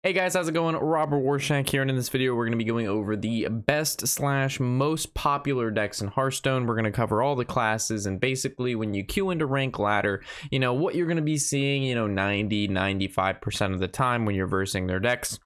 Hey guys, how's it going? Robert Warshank here, and in this video we're going to be going over the best slash most popular decks in Hearthstone. We're going to cover all the classes, and basically when you queue into rank ladder, what you're going to be seeing, 95% of the time when you're versing their decks.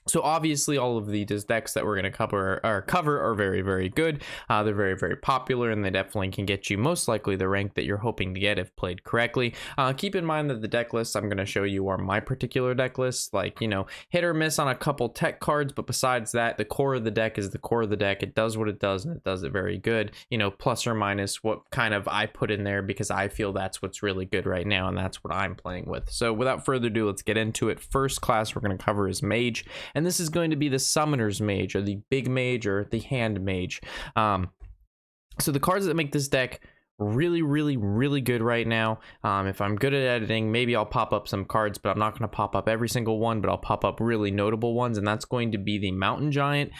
So obviously all of these decks that we're going to cover are very, very good. They're very, very popular, and they definitely can get you most likely the rank that you're hoping to get if played correctly. Keep in mind that the deck lists I'm going to show you are my particular deck lists, like, hit or miss on a couple tech cards, but besides that, the core of the deck is the core of the deck. It does what it does, and it does it very good, plus or minus what kind of I put in there, because I feel that's what's really good right now, and that's what I'm playing with. So without further ado, let's get into it. First class we're going to cover is Mage. And this is going to be the Summoner's Mage, or the Big Mage, or the Hand Mage. So the cards that make this deck really, really, really good right now. If I'm good at editing, maybe I'll pop up some cards, but I'm not going to pop up every single one, but I'll pop up really notable ones, and that's going to be the Mountain Giant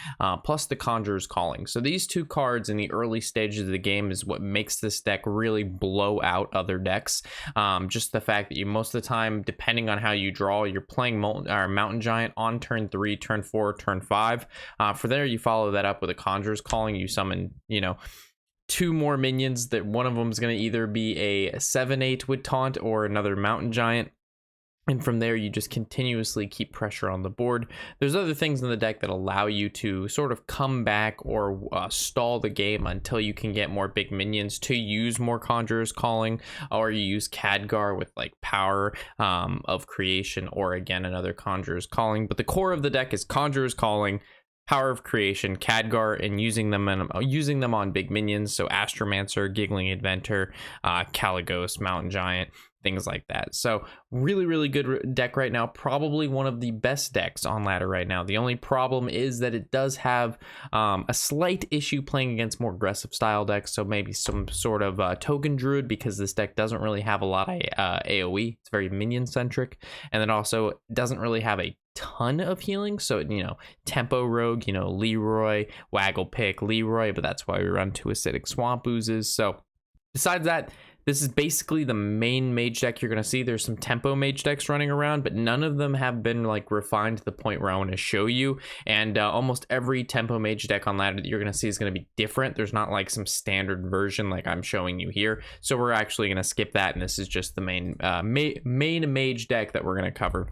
plus the Conjurer's Calling. So these two cards in the early stages of the game is what makes this deck really blow out other decks. Just the fact that you, most of the time, depending on how you draw, you're playing Mountain Giant on turn 3, turn 4, turn 5. For there, you follow that up with a Conjurer's Calling. You summon, two more minions that one of them is going to either be a 7/8 with taunt or another Mountain Giant, and from there you just continuously keep pressure on the board. There's other things in the deck that allow you to sort of come back or stall the game until you can get more big minions to use more Conjurer's Calling, or you use Khadgar with like Power of Creation, or again another Conjurer's Calling. But the core of the deck is Conjurer's Calling, Power of Creation, Khadgar, and using them on big minions. So Astromancer, Giggling Inventor, Caligos, Mountain Giant, things like that. So really, really good deck right now. Probably one of the best decks on ladder right now. The only problem is that it does have a slight issue playing against more aggressive style decks. So maybe some sort of token Druid, because this deck doesn't really have a lot of AoE. It's very minion centric, and then also doesn't really have a ton of healing. So Tempo Rogue, Leroy, Waggle Pick, Leroy, but that's why we run two Acidic Swamp Oozes. So besides that, this is basically the main mage deck you're going to see. There's some tempo mage decks running around, but none of them have been like refined to the point where I want to show you. And almost every tempo mage deck on ladder that you're going to see is going to be different. There's not like some standard version like I'm showing you here. So we're actually going to skip that, and this is just the main mage deck that we're going to cover.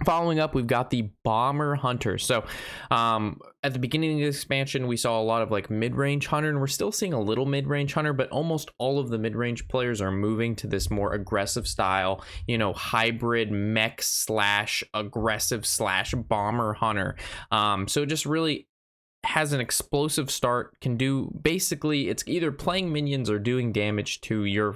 Following up, we've got the Bomber Hunter. So at the beginning of the expansion, we saw a lot of like mid-range Hunter, and we're still seeing a little mid-range Hunter, but almost all of the mid-range players are moving to this more aggressive style, hybrid mech slash aggressive slash bomber Hunter. So it just really has an explosive start, can do basically, it's either playing minions or doing damage to your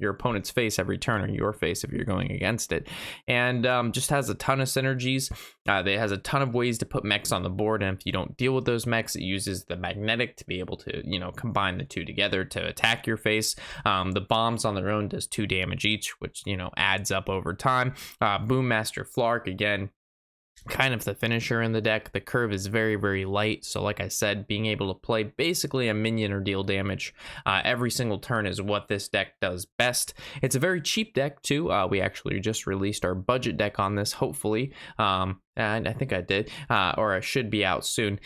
opponent's face every turn, or your face if you're going against it, and just has a ton of synergies. It has a ton of ways to put mechs on the board, and if you don't deal with those mechs, it uses the magnetic to be able to combine the two together to attack your face. The bombs on their own does 2 damage each, which adds up over time. Boommaster Flark, again, kind of the finisher in the deck. The curve is very, very light, so like I said, being able to play basically a minion or deal damage every single turn is what this deck does best. It's a very cheap deck too. We actually just released our budget deck on this, hopefully, and I think I did, or I should be out soon.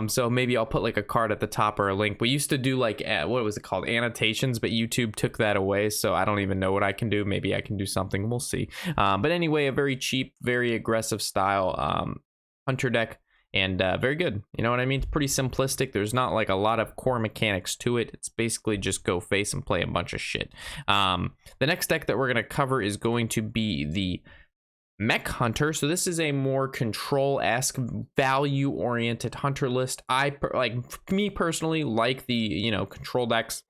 So maybe I'll put like a card at the top or a link. We used to do like what was it called, annotations, but YouTube took that away, so I don't even know what I can do. Maybe I can do something, we'll see. But anyway, a very cheap, very aggressive style hunter deck, and very good. You know what I mean? It's pretty simplistic. There's not like a lot of core mechanics to it. It's basically just go face and play a bunch of shit. The next deck that we're going to cover is going to be the Mech Hunter. So this is a more control-esque, value-oriented hunter list. Me personally like the control decks,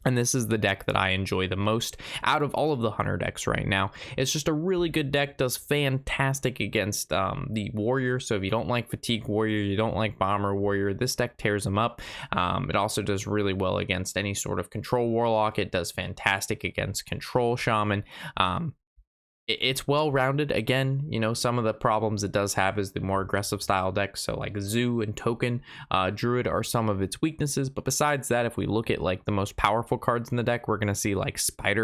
and this is the deck that I enjoy the most out of all of the hunter decks right now. It's just a really good deck, does fantastic against the warrior. So if you don't like fatigue warrior, you don't like bomber warrior, this deck tears them up. It also does really well against any sort of control warlock. It does fantastic against control shaman. it's well rounded. Again, you know, some of the problems it does have is the more aggressive style decks, so like Zoo and Token, Druid are some of its weaknesses. But besides that, if we look at like the most powerful cards in the deck, we're gonna see like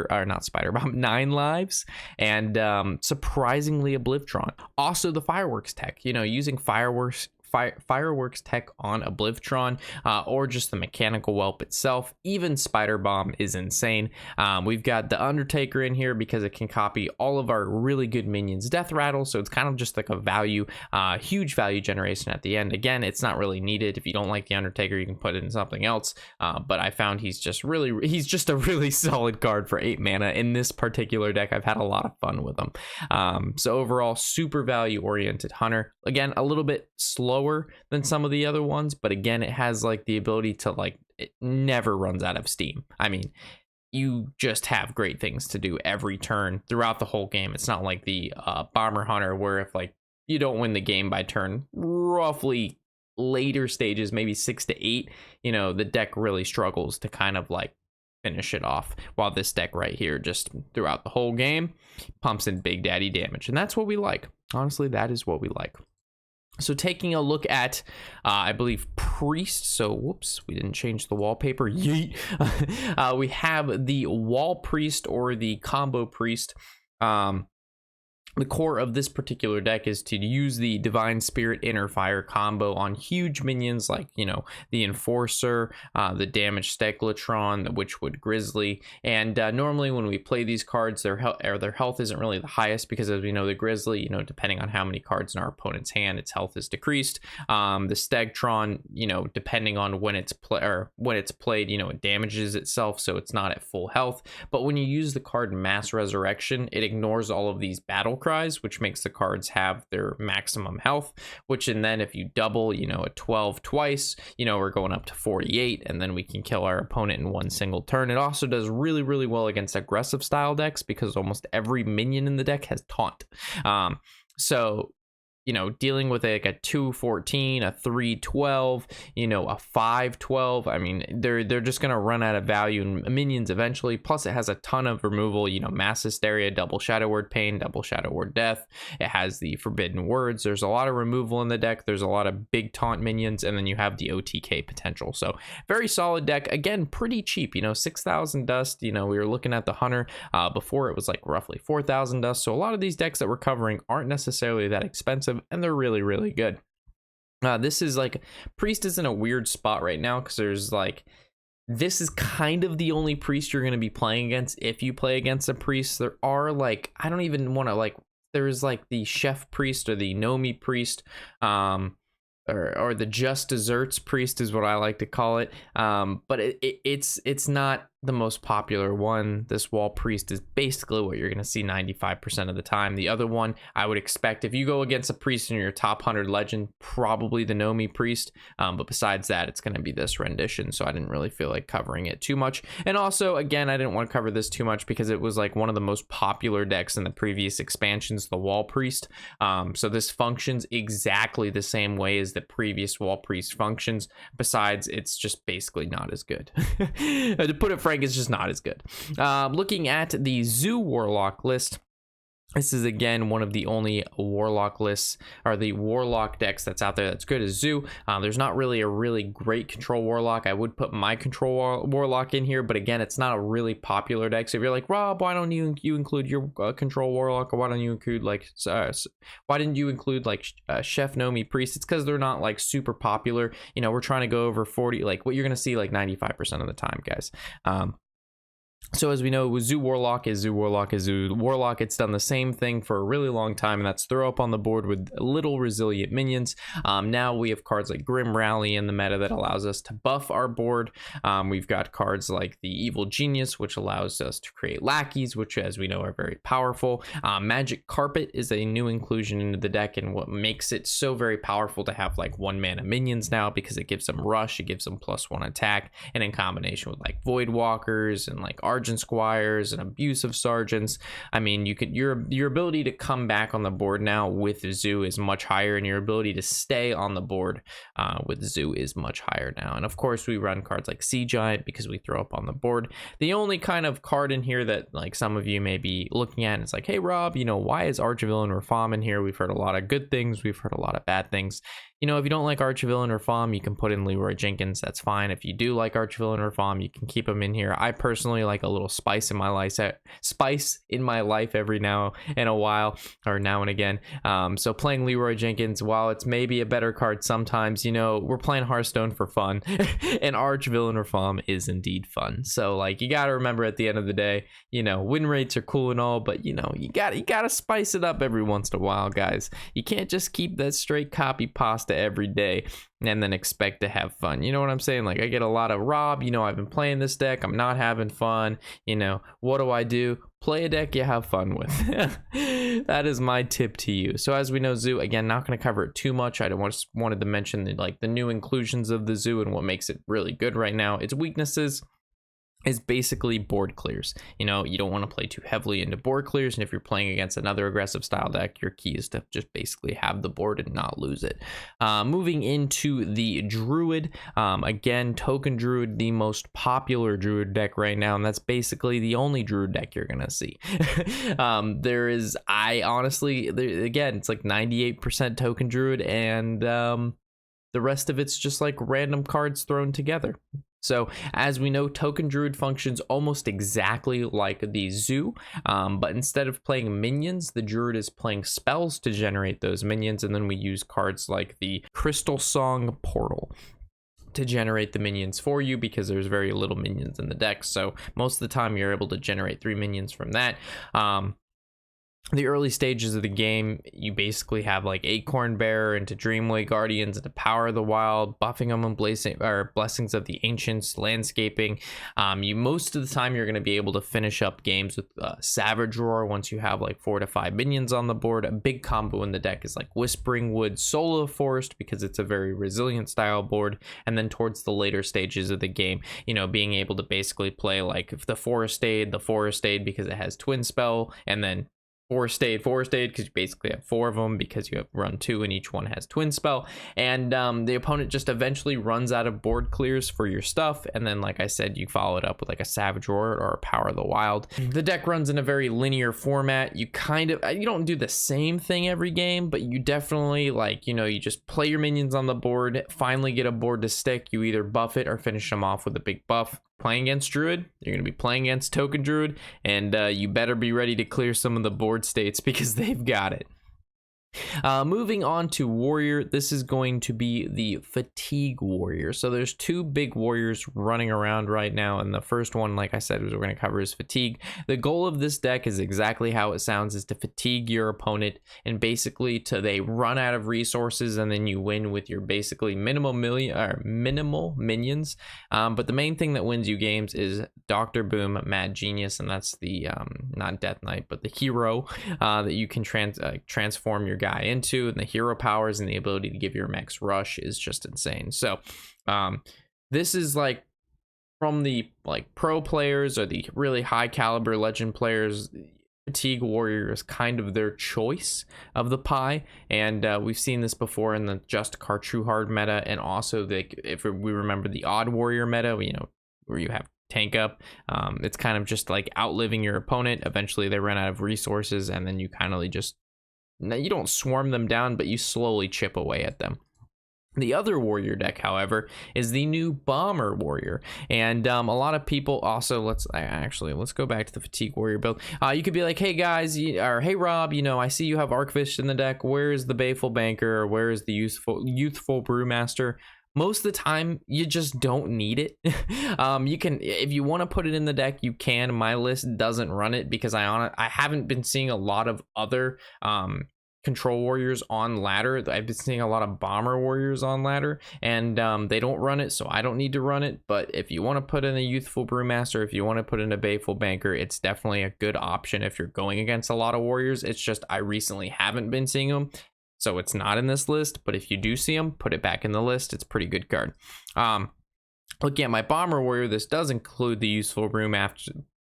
not Spider Bomb, 9 lives, and surprisingly Oblivtron. Also the Fireworks tech, you know, using Fireworks tech on Oblivtron, or just the mechanical whelp itself. Even Spider Bomb is insane. We've got the Undertaker in here because it can copy all of our really good minions' death rattle, so it's kind of just like a value, huge value generation at the end. Again, it's not really needed. If you don't like the Undertaker, you can put it in something else, but I found he's just a really solid card for 8 mana in this particular deck. I've had a lot of fun with him. So overall, super value oriented hunter. Again, a little bit slower than some of the other ones, but again, it has like the ability to, like, it never runs out of steam. I mean, you just have great things to do every turn throughout the whole game. It's not like the Bomber Hunter, where if like you don't win the game by turn roughly later stages, maybe 6 to 8, you know, the deck really struggles to kind of like finish it off, while this deck right here just throughout the whole game pumps in big daddy damage, and that's what we like. Honestly, that is what we like. So taking a look at, I believe, Priest. So, whoops, we didn't change the wallpaper. Yeet. We have the Wall Priest or the Combo Priest. The core of this particular deck is to use the Divine Spirit Inner Fire combo on huge minions like, you know, the Enforcer, the Damaged Steglatron, the Witchwood Grizzly. And normally when we play these cards, their health isn't really the highest, because as we know, the Grizzly, you know, depending on how many cards in our opponent's hand, its health is decreased. The Stegtron, you know, depending on when it's played, you know, it damages itself, so it's not at full health. But when you use the card Mass Resurrection, it ignores all of these battle cries, which makes the cards have their maximum health, which, and then if you double, you know, a 12 twice, you know, we're going up to 48, and then we can kill our opponent in one single turn. It also does really well against aggressive style decks, because almost every minion in the deck has taunt. So, you know, dealing with like a 2-14, a 3-12, you know, a 5-12, I mean, they're just gonna run out of value in minions eventually. Plus, it has a ton of removal, you know, Mass Hysteria, Double Shadow Word Pain, Double Shadow Word Death. It has the Forbidden Words. There's a lot of removal in the deck. There's a lot of big taunt minions, and then you have the OTK potential. So very solid deck. Again, pretty cheap, you know, 6,000 dust. You know, we were looking at the Hunter before, it was like roughly 4,000 dust. So a lot of these decks that we're covering aren't necessarily that expensive, and they're really good. This is like, Priest is in a weird spot right now, because there's like, this is kind of the only Priest you're going to be playing against if you play against a Priest. There are like, I don't even want to, like, there's like the Chef Priest or the Nomi Priest, or the Just Desserts Priest is what I like to call it. But it's not the most popular one. This Wall Priest is basically what you're going to see 95% of the time. The other one, I would expect, if you go against a Priest in your top 100 legend, probably the Nomi Priest. But besides that, it's going to be this rendition. So I didn't really feel like covering it too much. And also, again, I didn't want to cover this too much because it was like one of the most popular decks in the previous expansions, the Wall Priest. So this functions exactly the same way as the previous Wall Priest functions. Besides, it's just basically not as good. To put it frank, it's just not as good. Looking at the Zoo Warlock list, this is again one of the only Warlock lists, or the Warlock decks that's out there that's good as Zoo. There's not really a really great control Warlock. I would put my control Warlock in here, but again, it's not a really popular deck. So if you're like, Rob, why don't you include your control Warlock, or why don't you include like why didn't you include like Chef Nomi Priest? It's because they're not like super popular. You know, we're trying to go over 40, like what you're gonna see like 95% of the time, guys. So as we know, Zoo Warlock is Zoo Warlock is Zoo Warlock. It's done the same thing for a really long time, and that's throw up on the board with little resilient minions. Now we have cards like Grim Rally in the meta that allows us to buff our board. We've got cards like the Evil Genius, which allows us to create lackeys, which as we know are very powerful. Magic Carpet is a new inclusion into the deck, and what makes it so very powerful to have like 1 mana minions now, because it gives them rush, it gives them +1 attack, and in combination with like Void Walkers and like Argent Squires and Abusive Sergeants. I mean, you could your ability to come back on the board now with Zoo is much higher, and your ability to stay on the board with Zoo is much higher now. And of course, we run cards like Sea Giant because we throw up on the board. The only kind of card in here that like some of you may be looking at, and it's like, hey Rob, you know, why is Archvillain Reform in here? We've heard a lot of good things, we've heard a lot of bad things. You know, if you don't like Archvillain Reform, you can put in Leroy Jenkins. That's fine. If you do like Archvillain Reform, you can keep him in here. I personally like a little spice in my life every now and a while, or now and again. So playing Leroy Jenkins, while it's maybe a better card sometimes, you know, we're playing Hearthstone for fun, and Archvillain Reform is indeed fun. So like, you got to remember at the end of the day, you know, win rates are cool and all, but you know, you got to spice it up every once in a while, guys. You can't just keep that straight copy pasta every day and then expect to have fun. You know what I'm saying? Like, I get a lot of, Rob, you know, I've been playing this deck, I'm not having fun. You know, what do? Play a deck you have fun with. That is my tip to you. So as we know, Zoo, again, not going to cover it too much. I just wanted to mention the new inclusions of the Zoo and what makes it really good right now. Its weaknesses is basically board clears. You know, you don't want to play too heavily into board clears, and if you're playing against another aggressive style deck, your key is to just basically have the board and not lose it. Moving into the Druid, again, Token Druid, the most popular Druid deck right now, and that's basically the only Druid deck you're gonna see. Again, it's like 98% Token Druid, and the rest of it's just like random cards thrown together. So as we know, Token Druid functions almost exactly like the Zoo, but instead of playing minions, the Druid is playing spells to generate those minions, and then we use cards like the Crystal Song Portal to generate the minions for you, because there's very little minions in the deck. So most of the time you're able to generate 3 minions from that. The early stages of the game, you basically have like Acorn Bearer into Dreamway Guardians into Power of the Wild, buffing them on Blessings of the Ancients, landscaping. Most of the time you're going to be able to finish up games with Savage Roar once you have like 4 to 5 minions on the board. A big combo in the deck is like Whispering Wood, Soul of Forest, because it's a very resilient style board. And then towards the later stages of the game, you know, being able to basically play like the Forest Aid because it has Twin Spell, and then Forest Aid, because you basically have 4 of them because you have run 2 and each one has Twin Spell. And the opponent just eventually runs out of board clears for your stuff. And then, like I said, you follow it up with like a Savage Roar or a Power of the Wild. The deck runs in a very linear format. You don't do the same thing every game, but you definitely, like, you know, you just play your minions on the board, finally get a board to stick. You either buff it or finish them off with a big buff. Playing against Druid, you're going to be playing against Token Druid, and you better be ready to clear some of the board states because they've got it. Moving on to Warrior, this is going to be the Fatigue Warrior. So there's 2 big warriors running around right now, and the first one, like I said, we're going to cover is Fatigue. The goal of this deck is exactly how it sounds, is to fatigue your opponent, and basically they run out of resources, and then you win with your basically minimal minions. But the main thing that wins you games is Dr. Boom, Mad Genius, and that's the not Death Knight, but the hero that you can transform your guy into, and the hero powers and the ability to give your mechs rush is just insane. So this is like, from the like pro players or the really high caliber legend players, Fatigue Warrior is kind of their choice of the pie, and we've seen this before in the Justicar True Hard meta, and also if we remember the Odd Warrior meta, you know, where you have tank up. It's kind of just like outliving your opponent. Eventually they run out of resources, and then you kind of just, you don't swarm them down, but you slowly chip away at them. The other warrior deck, however, is the new Bomber Warrior, and a lot of people also, let's go back to the Fatigue Warrior build. You could be like, hey guys, or hey Rob, you know, I see you have Archfish in the deck. Where is the Baleful Banker, or where is the Youthful Brewmaster? Most of the time you just don't need it. You can, if you want to put it in the deck, you can. My list doesn't run it because I haven't been seeing a lot of other control warriors on ladder. I've been seeing a lot of bomber warriors on ladder, and they don't run it, so I don't need to run it. But if you want to put in a Youthful Brewmaster, if you want to put in a Baleful Banker, it's definitely a good option if you're going against a lot of warriors. It's just I recently haven't been seeing them, so it's not in this list. But if you do see them, put it back in the list. It's a pretty good card. Looking at my Bomber Warrior, this does include the Youthful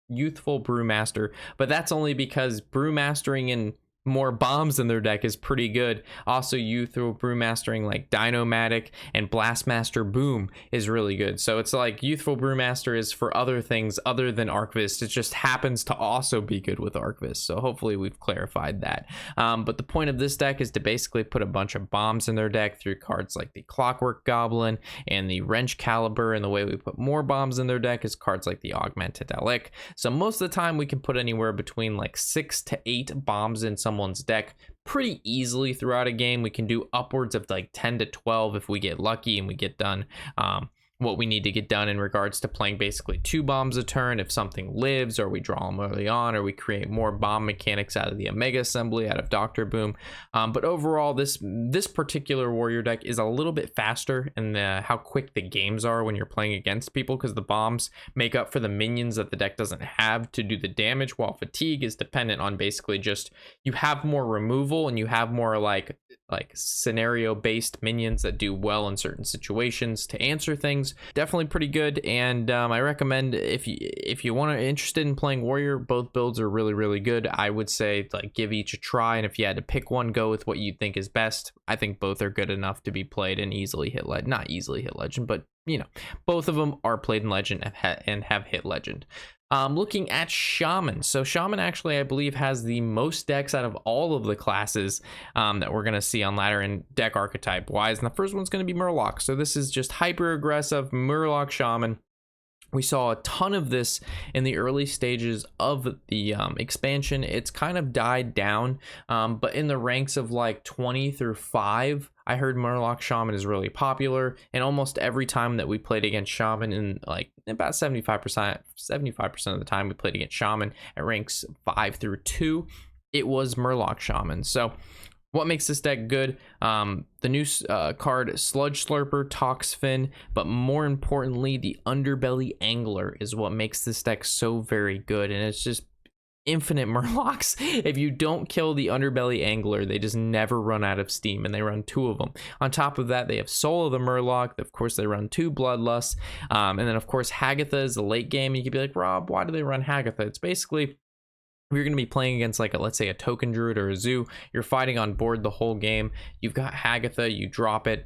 Youthful Brewmaster, but that's only because brewmastering in more bombs in their deck is pretty good. Also, Youthful Brewmastering like Dinomatic and Blastmaster Boom is really good. So it's like Youthful Brewmaster is for other things other than Archivist. It just happens to also be good with Archivist. So hopefully we've clarified that. But the point of this deck is to basically put a bunch of bombs in their deck through cards like the Clockwork Goblin and the Wrench Caliber. And the way we put more bombs in their deck is cards like the Augmented Alec. So most of the time we can put anywhere between like 6 to 8 bombs in someone's deck pretty easily throughout a game. We can do upwards of like 10 to 12 if we get lucky and we get done what we need to get done in regards to playing basically 2 bombs a turn if something lives, or we draw them early on, or we create more bomb mechanics out of the Omega Assembly, out of Dr. Boom. But overall, this particular warrior deck is a little bit faster in how quick the games are when you're playing against people, because the bombs make up for the minions that the deck doesn't have to do the damage, while fatigue is dependent on basically just you have more removal and you have more like scenario based minions that do well in certain situations to answer things. Definitely pretty good, and I recommend if you want to interested in playing warrior, both builds are really good. I would say like give each a try, and if you had to pick one, go with what you think is best. I think both are good enough to be played and easily hit legend, not easily hit legend, but you know, both of them are played in legend and have hit legend. Looking at Shaman. So Shaman actually, I believe, has the most decks out of all of the classes that we're going to see on ladder and deck archetype wise. And the first one's going to be Murloc. So this is just hyper aggressive Murloc Shaman. We saw a ton of this in the early stages of the expansion. It's kind of died down, but in the ranks of like 20 through 5, I heard Murloc Shaman is really popular, and almost every time that we played against Shaman, in like about 75% of the time we played against Shaman at ranks 5 through 2, it was Murloc Shaman. So what makes this deck good? The new card Sludge Slurper, Toxfin, but more importantly, the Underbelly Angler is what makes this deck so very good, and it's just infinite Murlocs. If you don't kill the Underbelly Angler, they just never run out of steam, and they run 2 of them. On top of that, they have Soul of the Murloc. Of course, they run 2 Bloodlust, and then of course Hagatha is the late game. You could be like, Rob, why do they run Hagatha? It's basically, if you're going to be playing against like let's say a token druid or a zoo, you're fighting on board the whole game. You've got Hagatha, you drop it.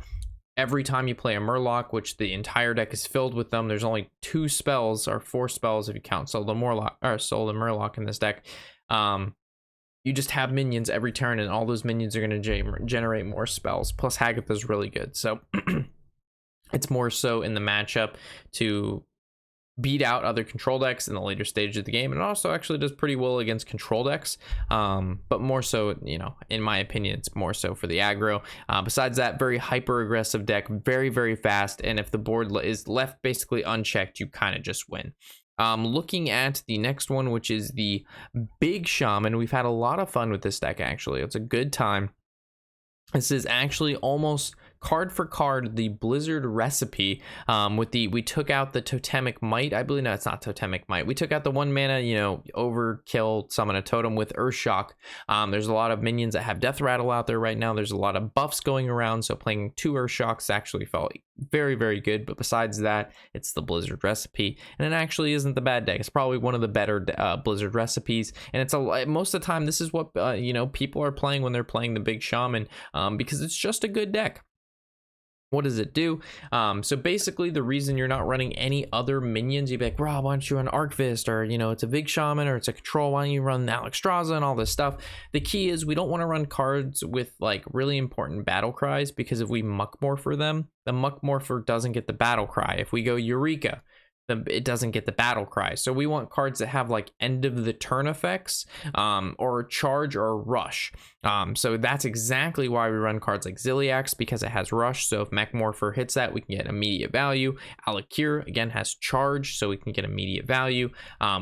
Every time you play a Murloc, which the entire deck is filled with them, there's only 2 spells or 4 spells if you count Soul the Murloc in this deck. You just have minions every turn, and all those minions are going to generate more spells. Plus Hagatha is really good, so it's more so in the matchup to beat out other control decks in the later stage of the game, and it also actually does pretty well against control decks, but more so, you know, in my opinion, it's more so for the aggro. Besides that, very hyper aggressive deck, very fast, and if the board is left basically unchecked, you kind of just win. Looking at the next one, which is the Big Shaman, we've had a lot of fun with this deck. Actually, it's a good time. This is actually almost card for card the Blizzard recipe, we took out the Totemic Might. I believe, no, it's not Totemic Might. We took out the 1 mana, you know, overkill, summon a totem with Earthshock. There's a lot of minions that have Death Rattle out there right now. There's a lot of buffs going around, so playing 2 Earthshocks actually felt very good. But besides that, it's the Blizzard recipe, and it actually isn't the bad deck. It's probably one of the better Blizzard recipes, and it's most of the time this is what you know, people are playing when they're playing the Big Shaman, because it's just a good deck. What does it do? So basically, the reason you're not running any other minions, you'd be like, Rob, why don't you run Archivist, or, you know, it's a Big Shaman, or it's a control, why don't you run Alexstrasza and all this stuff? The key is we don't want to run cards with like really important battle cries, because if we Muckmorpher them, the Muckmorpher doesn't get the battle cry. If we go Eureka, it doesn't get the battle cry. So we want cards that have like end of the turn effects, or charge or rush. So that's exactly why we run cards like Ziliax, because it has rush. So if Mechmorpher hits that, we can get immediate value. Alakir again has charge, so we can get immediate value.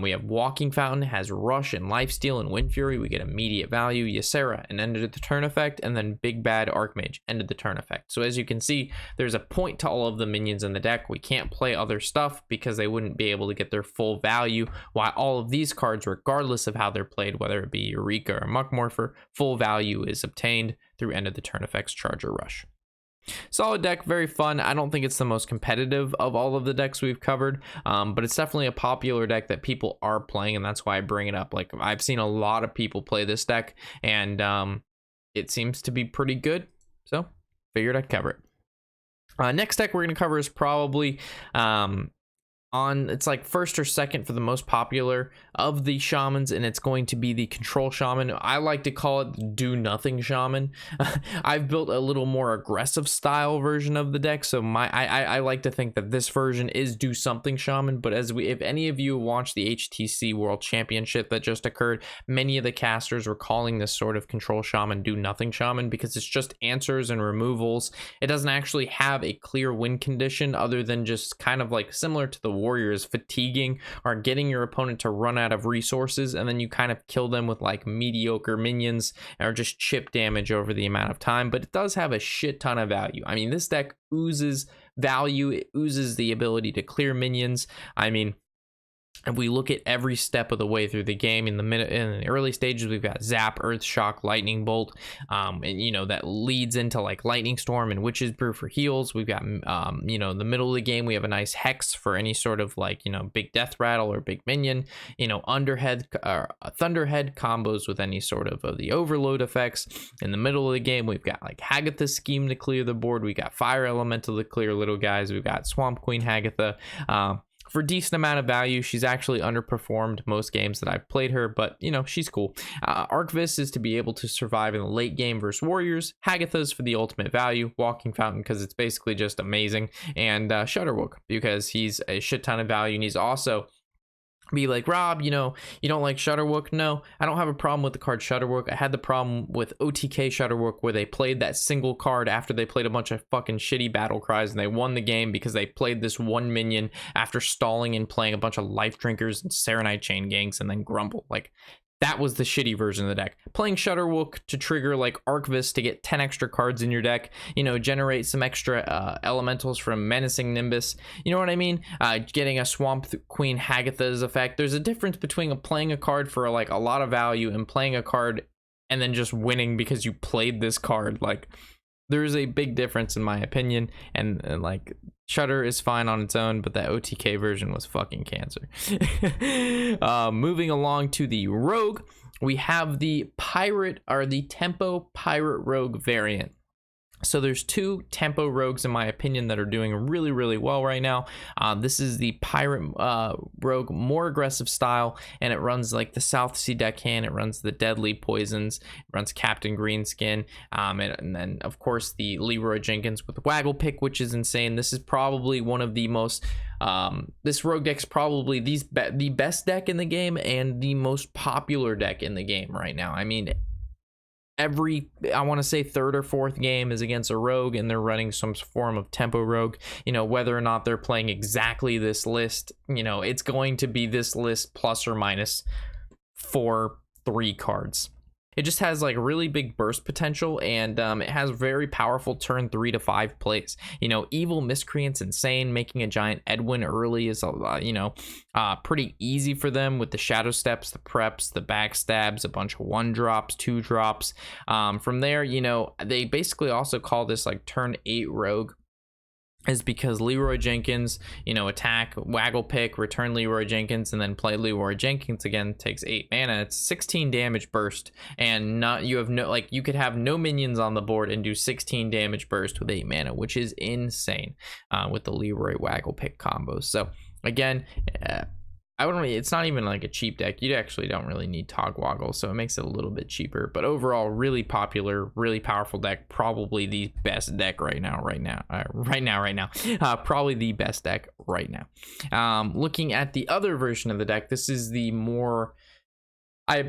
We have Walking Fountain, has rush and lifesteal, and Wind Fury, we get immediate value. Ysera, an end of the turn effect, and then Big Bad Archmage, end of the turn effect. So as you can see, there's a point to all of the minions in the deck. We can't play other stuff because they wouldn't be able to get their full value, while all of these cards, regardless of how they're played, whether it be Eureka or Muckmorpher, full value is obtained through end of the turn effects, charge or rush. Solid deck, very fun. I don't think it's the most competitive of all of the decks we've covered, but it's definitely a popular deck that people are playing, and that's why I bring it up. Like, I've seen a lot of people play this deck, and it seems to be pretty good, so figured I'd cover it. Next deck we're going to cover is probably it's like first or second for the most popular of the shamans, and it's going to be the control shaman. I like to call it the do nothing shaman. I've built a little more aggressive style version of the deck, so I like to think that this version is do something shaman. But if any of you watched the HTC World Championship that just occurred, many of the casters were calling this sort of control shaman do nothing shaman because it's just answers and removals. It doesn't actually have a clear win condition other than just kind of like similar to the warriors, fatiguing or getting your opponent to run out of resources, and then you kind of kill them with like mediocre minions or just chip damage over the amount of time. But it does have a shit ton of value. I mean, this deck oozes value. It oozes the ability to clear minions. I mean, if we look at every step of the way through the game, in the early stages, we've got Zap, Earth Shock, Lightning Bolt, and you know that leads into like Lightning Storm and Witch's Brew for heals. We've got you know, in the middle of the game, we have a nice Hex for any sort of like, you know, big Death Rattle or big minion. You know, Thunderhead combos with any sort of the Overload effects. In the middle of the game, we've got like Hagatha Scheme to clear the board. We got Fire Elemental to clear little guys. We've got Swamp Queen Hagatha. For a decent amount of value. She's actually underperformed most games that I've played her, but you know, she's cool. Archivist is to be able to survive in the late game versus warriors. Hagatha's for the ultimate value. Walking Fountain because it's basically just amazing. And Shudderwook because he's a shit ton of value, and he's also be like, Rob, you know, you don't like Shudderwook? No, I don't have a problem with the card Shudderwook. I had the problem with OTK Shudderwook where they played that single card after they played a bunch of fucking shitty battle cries, and they won the game because they played this one minion after stalling and playing a bunch of Life Drinkers and Serenite Chain Ganks and then Grumble. Like, that was the shitty version of the deck. Playing Shudderwook to trigger like Archivist to get 10 extra cards in your deck, you know, generate some extra elementals from Menacing Nimbus. You know what I mean? Getting a Swamp Queen Hagatha's effect. There's a difference between playing a card for like a lot of value and playing a card and then just winning because you played this card. Like, there's a big difference in my opinion, and like Shudder is fine on its own, but that OTK version was fucking cancer. Moving along to the Rogue, we have the Pirate or the Tempo Pirate Rogue variant. So there's two tempo rogues in my opinion that are doing really, really well right now. This is the Pirate Rogue, more aggressive style, and it runs like the South Sea Deckhand. It runs the Deadly Poisons. It runs Captain Greenskin, and then of course the Leroy Jenkins with Waggle Pick, which is insane. This is probably one of the most this rogue deck's probably the best deck in the game and the most popular deck in the game right now. I mean, I want to say third or fourth game is against a rogue, and they're running some form of tempo rogue. You know, whether or not they're playing exactly this list, you know, it's going to be this list plus or minus 3 cards. It just has like really big burst potential, and it has very powerful turn 3 to 5 plays. You know, Evil Miscreant's insane. Making a giant Edwin early is you know, pretty easy for them with the Shadow Steps, the Preps, the Backstabs, a bunch of 1-drops, 2-drops. From there, you know, they basically also call this like turn 8 rogue, is because Leroy Jenkins, you know, attack, Waggle Pick, return Leroy Jenkins, and then play Leroy Jenkins again. Takes 8 mana. It's 16 damage burst, and you could have no minions on the board and do 16 damage burst with 8 mana, which is insane with the Leroy Waggle Pick combos. So again, it's not even like a cheap deck. You actually don't really need Togwaggle, so it makes it a little bit cheaper. But overall, really popular, really powerful deck. Probably the best deck right now. Probably the best deck right now. Looking at the other version of the deck, this is the more,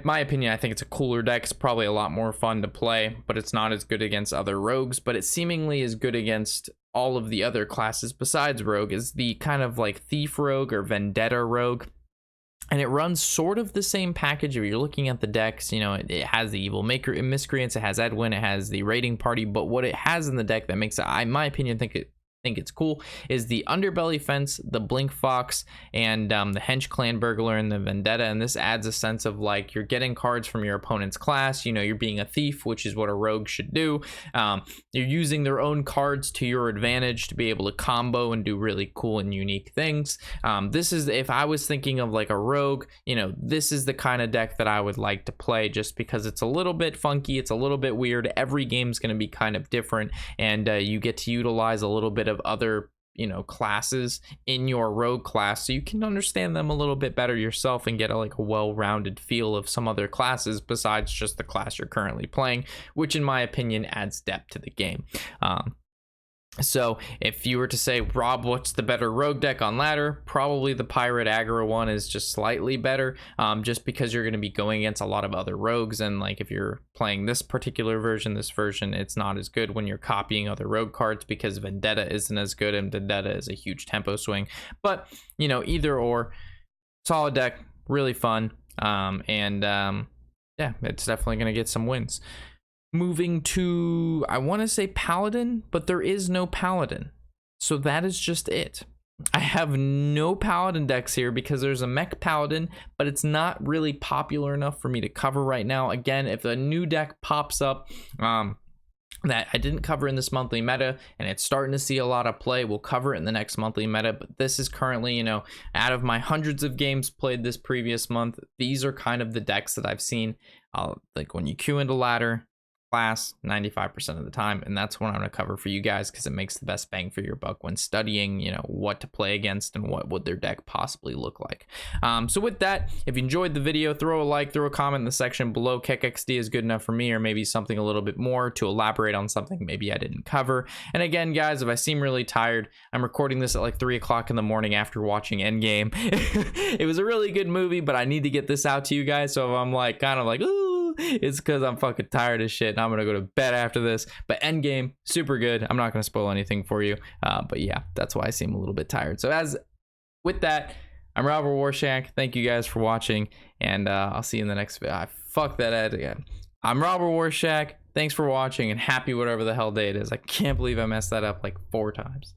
my opinion, I think it's a cooler deck. It's probably a lot more fun to play, but it's not as good against other rogues. But it seemingly is good against all of the other classes besides rogue. Is the kind of like Thief Rogue or Vendetta Rogue. And it runs sort of the same package. If you're looking at the decks, you know, it has the Evil Miscreants, it has Edwin, it has the Raiding Party. But what it has in the deck that makes it, in my opinion, think think it's cool is the Underbelly Fence, the Blink Fox, and the Hench Clan Burglar and the Vendetta. And this adds a sense of like you're getting cards from your opponent's class. You know, you're being a thief, which is what a rogue should do. You're using their own cards to your advantage to be able to combo and do really cool and unique things. This is, if I was thinking of like a rogue, you know, this is the kind of deck that I would like to play, just because it's a little bit funky, it's a little bit weird. Every game's going to be kind of different, and you get to utilize a little bit of other, you know, classes in your rogue class, so you can understand them a little bit better yourself and get a well-rounded feel of some other classes besides just the class you're currently playing, which in my opinion adds depth to the game. So if you were to say, Rob, what's the better rogue deck on ladder? Probably the Pirate Aggro one is just slightly better, just because you're going to be going against a lot of other rogues. And like if you're playing this particular version, it's not as good when you're copying other rogue cards, because Vendetta isn't as good, and Vendetta is a huge tempo swing. But, you know, either or, solid deck, really fun. Yeah, it's definitely going to get some wins. Moving to, I want to say Paladin, but there is no Paladin, so that is just it. I have no Paladin decks here because there's a Mech Paladin, but it's not really popular enough for me to cover right now. Again, if a new deck pops up that I didn't cover in this monthly meta and it's starting to see a lot of play, we'll cover it in the next monthly meta. But this is currently, you know, out of my hundreds of games played this previous month, these are kind of the decks that I've seen. Like when you queue into ladder class 95% of the time, and that's what I'm going to cover for you guys, because it makes the best bang for your buck when studying, you know, what to play against and what would their deck possibly look like. So with that, if you enjoyed the video, throw a like, throw a comment in the section below. KXD is good enough for me, or maybe something a little bit more to elaborate on something maybe I didn't cover. And again, guys, if I seem really tired, I'm recording this at like 3 o'clock in the morning after watching Endgame. It was a really good movie, but I need to get this out to you guys. So if I'm like kind of like, ooh, it's because I'm fucking tired as shit and I'm gonna go to bed after this. But Endgame, super good. I'm not gonna spoil anything for you, but yeah, that's why I seem a little bit tired. So as with that, I'm Robert Warshank. Thank you guys for watching, and I'll see you in the next video. Fuck that ad again. I'm Robert Warshank. Thanks for watching, and happy whatever the hell day it is. I can't believe I messed that up like 4 times.